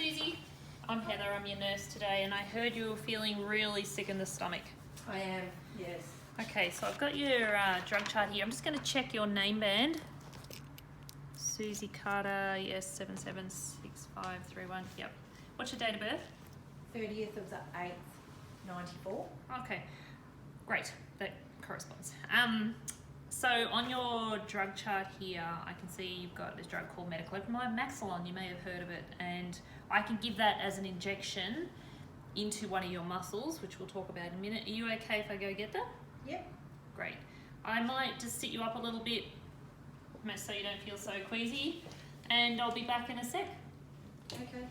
Susie. I'm Heather, I'm your nurse today, and I heard you were feeling really sick in the stomach. I am, yes. Okay, so I've got your drug chart here. I'm just going to check your name band. Susie Carter, yes, 776531. Yep. What's your date of birth? 30th of the 8th, 94. Okay, great. That corresponds. So on your drug chart here, I can see you've got this drug called metoclopramide, Maxilon. You may have heard of it, and I can give that as an injection into one of your muscles, which we'll talk about in a minute. Are you okay if I go get that? Yep. Great. I might just sit you up a little bit so you don't feel so queasy, and I'll be back in a sec. Okay.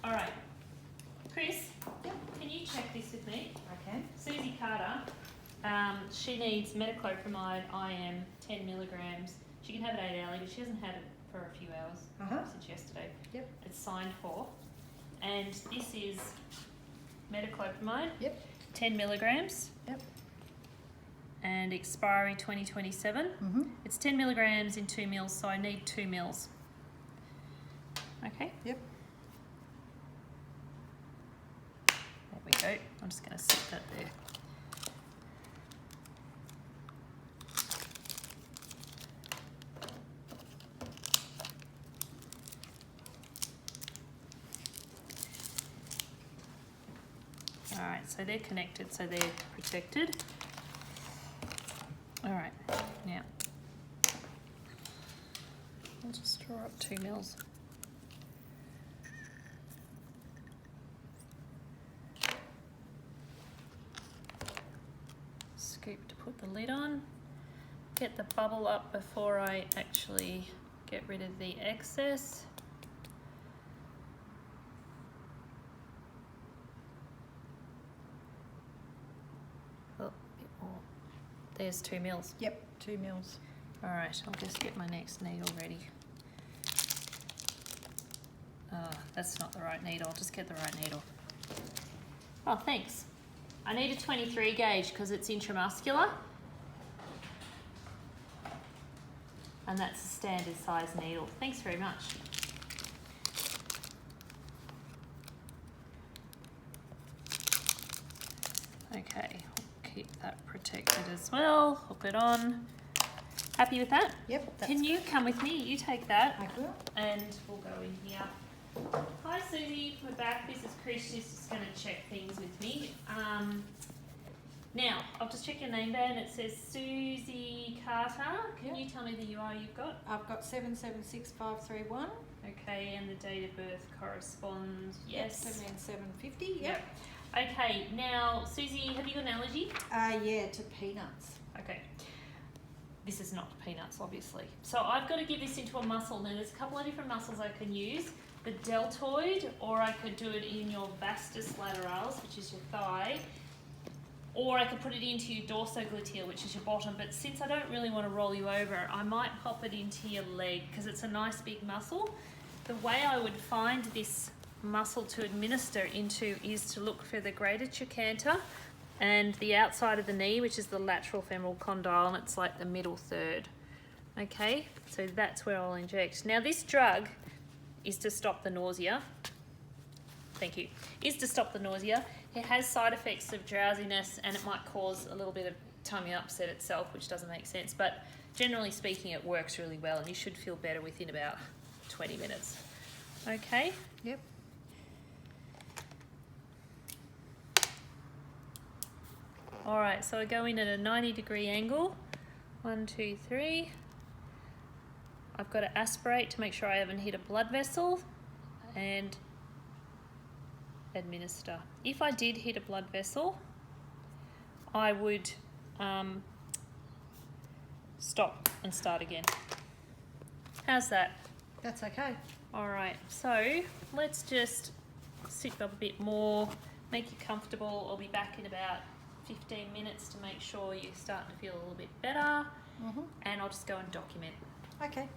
All right. Chris, Yep. can you check this with me? I can. Susie Carter, she needs metoclopramide IM 10 milligrams. She can have it 8 hourly, but she hasn't had it for a few hours since yesterday. Yep. It's signed for. And this is metoclopramide, Yep. 10 milligrams. Yep. And expiry 2027. It's 10 milligrams in 2 mils, so I need 2 mils. Okay? Yep. There we go. I'm just going to set that there. Alright, so they're connected, so they're protected. Alright, now I'll just draw up 2 mils. Scoop to put the lid on. Get the bubble up before I actually get rid of the excess. Oh, a bit more. There's 2 mils. Yep. 2 mils. Alright, I'll just get my next needle ready. Oh, that's not the right needle. I'll just get the right needle. Oh, thanks. I need a 23 gauge because it's intramuscular. And that's a standard size needle. Thanks very much. Okay, I'll keep that protected as well. Hook it on. Happy with that? Yep. Can you come with me? You take that. I will. And we'll go in here. Hi Susie, we're back. This is Chris. She's just going to check things with me. Now, I'll just check your name band. It says Susie Carter. Can you tell me the UR you've got? I've got 776531. Okay, and the date of birth corresponds. Yes. 79750. Yep. Okay, now Susie, have you got an allergy? Yeah, to peanuts. Okay. This is not peanuts, obviously. So I've got to give this into a muscle. Now, there's a couple of different muscles I can use. The deltoid, or I could do it in your vastus lateralis, which is your thigh, or I could put it into your dorsogluteal, which is your bottom. But since I don't really want to roll you over, I might pop it into your leg because it's a nice big muscle. The way I would find this muscle to administer into is to look for the greater trochanter and the outside of the knee, which is the lateral femoral condyle, and it's like the middle third. Okay, so that's where I'll inject. Now this drug is to stop the nausea. Thank you. Is to stop the nausea. It has side effects of drowsiness, and it might cause a little bit of tummy upset itself, which doesn't make sense, but generally speaking it works really well, and you should feel better within about 20 minutes. Okay? Yep. Alright, so I go in at a 90-degree angle. 1, 2, 3. I've got to aspirate to make sure I haven't hit a blood vessel and administer. If I did hit a blood vessel, I would stop and start again. How's that? That's okay. Alright, so let's just sit up a bit more, make you comfortable. I'll be back in about 15 minutes to make sure you're starting to feel a little bit better, and I'll just go and document. Okay.